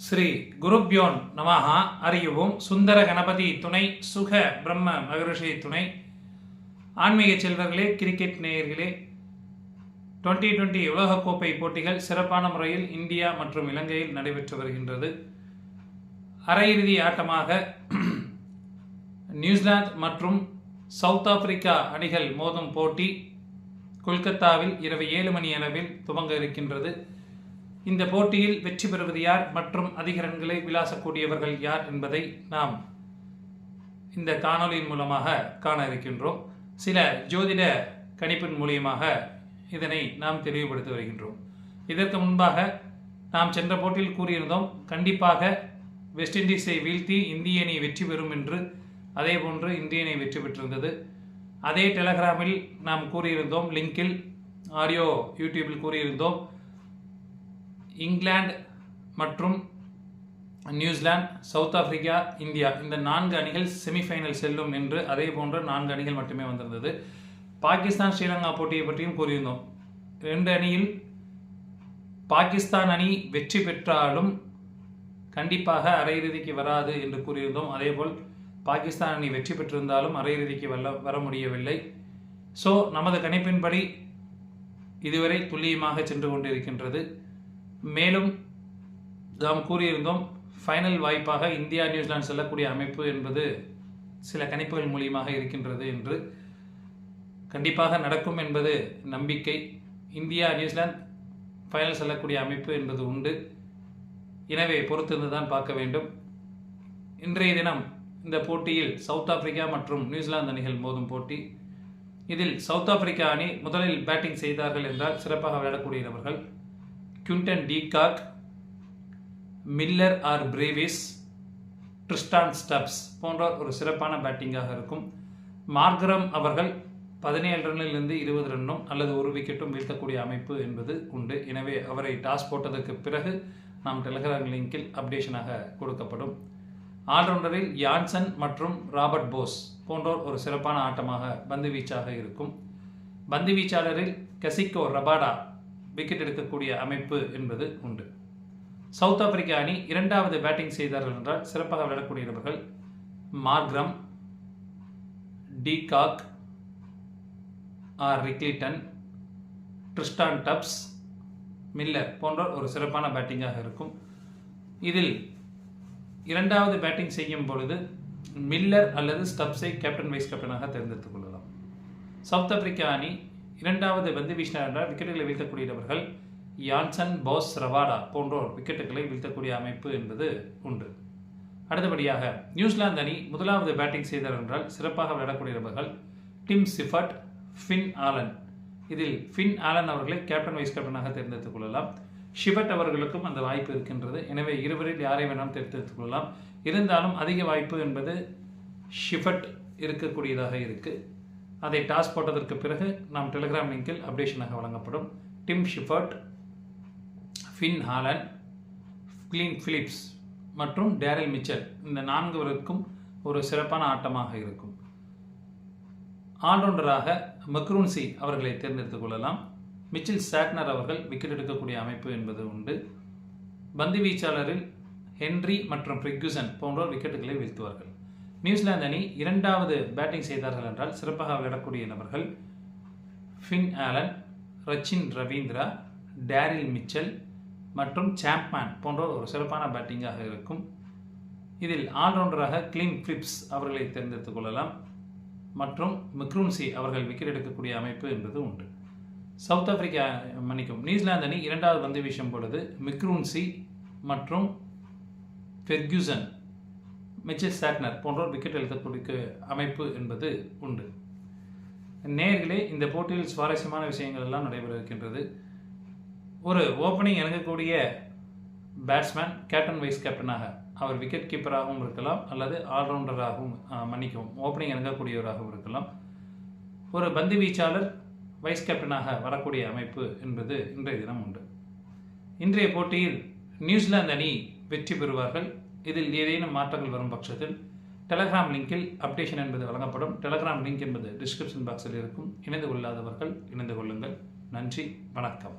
ஸ்ரீ குருப்யோன் நமஹா. அறியவும் சுந்தர கணபதி துணை, சுக பிரம்ம மகரிஷி துணை. ஆன்மீக செல்வர்களே, கிரிக்கெட் நேயர்களே, 2020 உலகக்கோப்பை போட்டிகள் சிறப்பான முறையில் இந்தியா மற்றும் இலங்கையில் நடைபெற்று வருகின்றது. அரையிறுதி ஆட்டமாக நியூசிலாந்து மற்றும் சவுத் ஆப்பிரிக்கா அணிகள் மோதும் போட்டி கொல்கத்தாவில் இரவு 7 மணி அளவில் துவங்க இருக்கின்றது. இந்த போட்டியில் வெற்றி பெறுவது யார் மற்றும் அதிக ரன்களை விளாசக்கூடியவர்கள் யார் என்பதை நாம் இந்த காணொலியின் மூலமாக காண இருக்கின்றோம். சில ஜோதிட கணிப்பின் மூலியமாக இதனை நாம் தெளிவுபடுத்தி வருகின்றோம். இதற்கு முன்பாக நாம் சென்ற போட்டியில் கூறியிருந்தோம், கண்டிப்பாக வெஸ்ட் இண்டீஸை வீழ்த்தி இந்திய அணி வெற்றி பெறும் என்று. அதே போன்று இந்திய அணி வெற்றி பெற்றிருந்தது. அதே டெலகிராமில் நாம் கூறியிருந்தோம், லிங்கில் ஆடியோ யூடியூபில் கூறியிருந்தோம், இங்கிலாந்து மற்றும் நியூசிலாந்து, சவுத் ஆப்பிரிக்கா, இந்தியா இந்த 4 அணிகள் செமிஃபைனல் செல்லும் என்று. அதே போன்ற 4 அணிகள் மட்டுமே வந்திருந்தது. பாகிஸ்தான் ஸ்ரீலங்கா போட்டியை பற்றியும் கூறியிருந்தோம். 2 அணியில் பாகிஸ்தான் அணி வெற்றி பெற்றாலும் கண்டிப்பாக அரையிறுதிக்கு வராது என்று கூறியிருந்தோம். அதேபோல் பாகிஸ்தான் அணி வெற்றி பெற்றிருந்தாலும் அரையிறுதிக்கு வர முடியவில்லை. ஸோ நமது கணிப்பின்படி இதுவரை துல்லியமாக சென்று கொண்டிருக்கின்றது. மேலும் நாம் கூறியிருந்தோம், ஃபைனல் வாய்ப்பாக இந்தியா நியூசிலாந்து செல்லக்கூடிய அமைப்பு என்பது சில கணிப்புகள் மூலியமாக இருக்கின்றது என்று. கண்டிப்பாக நடக்கும் என்பது நம்பிக்கை. இந்தியா நியூசிலாந்து ஃபைனல் செல்லக்கூடிய அமைப்பு என்பது உண்டு. எனவே பொறுத்திருந்து தான் பார்க்க வேண்டும். இன்றைய தினம் இந்த போட்டியில் சவுத் ஆப்பிரிக்கா மற்றும் நியூசிலாந்து அணிகள் மோதும் போட்டி. இதில் சவுத் ஆப்பிரிக்கா அணி முதலில் பேட்டிங் செய்தார்கள் என்றால் சிறப்பாக விளையாடக்கூடியவர்கள் குவிண்டன் டி காக், மில்லர் ஆர் பிரேவிஸ், ட்ரிஸ்டான் ஸ்டப்ஸ் போன்ற ஒரு சிறப்பான பேட்டிங்காக இருக்கும். மார்க்ரம் அவர்கள் 17 ரன்னிலிருந்து 20 ரன்னும் அல்லது 1 விக்கெட்டும் வீழ்த்தக்கூடிய அமைப்பு என்பது உண்டு. எனவே அவரை டாஸ் போட்டதற்கு பிறகு நாம் டெலகிராம் லிங்கில் அப்டேஷனாக கொடுக்கப்படும். ஆல்ரவுண்டரில் யான்சன் மற்றும் ராபர்ட் போஸ் போன்றோர் ஒரு சிறப்பான ஆட்டமாக பந்து வீச்சாக இருக்கும். பந்து வீச்சாளரில் கசிகோ ரபாடா விக்கெட் எடுக்கக்கூடிய அமைப்பு என்பது உண்டு. சவுத் ஆப்பிரிக்கா அணி 2வது பேட்டிங் செய்தார்கள் என்றால் சிறப்பாக விளையாடக்கூடியவர்கள் மார்க்ரம், டி காக், ஆர் ரிக்லிட்டன், ட்ரிஸ்டான் டப்ஸ், மில்லர் போன்ற ஒரு சிறப்பான பேட்டிங்காக இருக்கும். இதில் 2வது பேட்டிங் செய்யும் பொழுது மில்லர் அல்லது ஸ்டப்ஸை கேப்டன் வைஸ் கேப்டனாக தேர்ந்தெடுத்துக் கொள்ளலாம். சவுத் ஆப்பிரிக்கா அணி 2வது பந்து வீசினார் என்றால் விக்கெட்டுகளை வீழ்த்தக்கூடியவர்கள் யான்சன், போஸ், ரவாடா போன்றோர் விக்கெட்டுகளை வீழ்த்தக்கூடிய அமைப்பு என்பது உண்டு. அடுத்தபடியாக நியூசிலாந்து அணி 1வது பேட்டிங் செய்தார் என்றால் சிறப்பாக விளையாடக்கூடியவர்கள் டிம் சிஃபர்ட், ஃபின் ஆலன். இதில் ஃபின் ஆலன் அவர்களை கேப்டன் வைஸ் கேப்டனாக தேர்ந்தெடுத்துக் கொள்ளலாம். ஷிபட் அவர்களுக்கும் அந்த வாய்ப்பு இருக்கின்றது. எனவே இருவரில் யாரை வேணாலும் தேர்ந்தெடுத்துக் கொள்ளலாம். இருந்தாலும் அதிக வாய்ப்பு என்பது ஷிபட் இருக்கக்கூடியதாக இருக்குது. அதை டாஸ் போட்டதற்கு பிறகு நாம் டெலிகிராம் லிங்கில் அப்டேஷனாக வழங்கப்படும். Tim Seifert, Finn Allen, Glenn Phillips மற்றும் டேரில் மிச்சல் இந்த 4 ஒரு சிறப்பான ஆட்டமாக இருக்கும். ஆல்ரவுண்டராக மெக்ரூன்சி அவர்களை தேர்ந்தெடுத்துக் கொள்ளலாம். மிச்சில் சாட்னர் அவர்கள் விக்கெட் எடுக்கக்கூடிய அமைப்பு என்பது உண்டு. பந்து வீச்சாளரில் ஹென்றி மற்றும் ஃப்ரிக்யூசன் போன்றோர் விக்கெட்டுகளை வீழ்த்துவார்கள். நியூசிலாந்து அணி 2வது பேட்டிங் செய்தார்கள் என்றால் சிறப்பாக விளையாடக்கூடிய நபர்கள் Finn Allen, Rachin Ravindra, Daryl Mitchell மற்றும் சாம்ப்மேன் போன்றோர் ஒரு சிறப்பான பேட்டிங்காக இருக்கும். இதில் ஆல்ரவுண்டராக கிளீன் பிலிப்ஸ் அவர்களை தேர்ந்தெடுத்துக் கொள்ளலாம் மற்றும் மெக்ரூன்சி அவர்கள் விக்கெட் எடுக்கக்கூடிய அமைப்பு என்பது உண்டு. சவுத் ஆப்பிரிக்கா நியூசிலாந்து அணி 2வது பந்து வீசும் பொழுது மெக்ரூன்சி மற்றும் ஃபெர்குசன், மிச்சல் சாட்னர் போன்றோர் விக்கெட் எடுக்கக்கூடிய அமைப்பு என்பது உண்டு. நேயர்களே, இந்த போட்டியில் சுவாரஸ்யமான விஷயங்கள் எல்லாம் நடைபெற இருக்கின்றது. ஒரு ஓப்பனிங் இறங்கக்கூடிய பேட்ஸ்மேன் கேப்டன் வைஸ் கேப்டனாக அவர் விக்கெட் கீப்பராகவும் இருக்கலாம் அல்லது ஆல்ரவுண்டராகவும் ஓப்பனிங் இறங்கக்கூடியவராகவும் இருக்கலாம். ஒரு பந்து வீச்சாளர் வைஸ் கேப்டனாக வரக்கூடிய அமைப்பு என்பது இன்றைய தினம் உண்டு. இன்றைய போட்டியில் நியூசிலாந்து அணி வெற்றி பெறுவார்கள். இதில் ஏதேனும் மாற்றங்கள் வரும் பட்சத்தில் டெலகிராம் லிங்கில் அப்டேஷன் என்பது வழங்கப்படும். டெலகிராம் லிங்க் என்பது டிஸ்கிரிப்ஷன் பாக்ஸில் இருக்கும். இணைந்து கொள்ளாதவர்கள் இணைந்து கொள்ளுங்கள். நன்றி, வணக்கம்.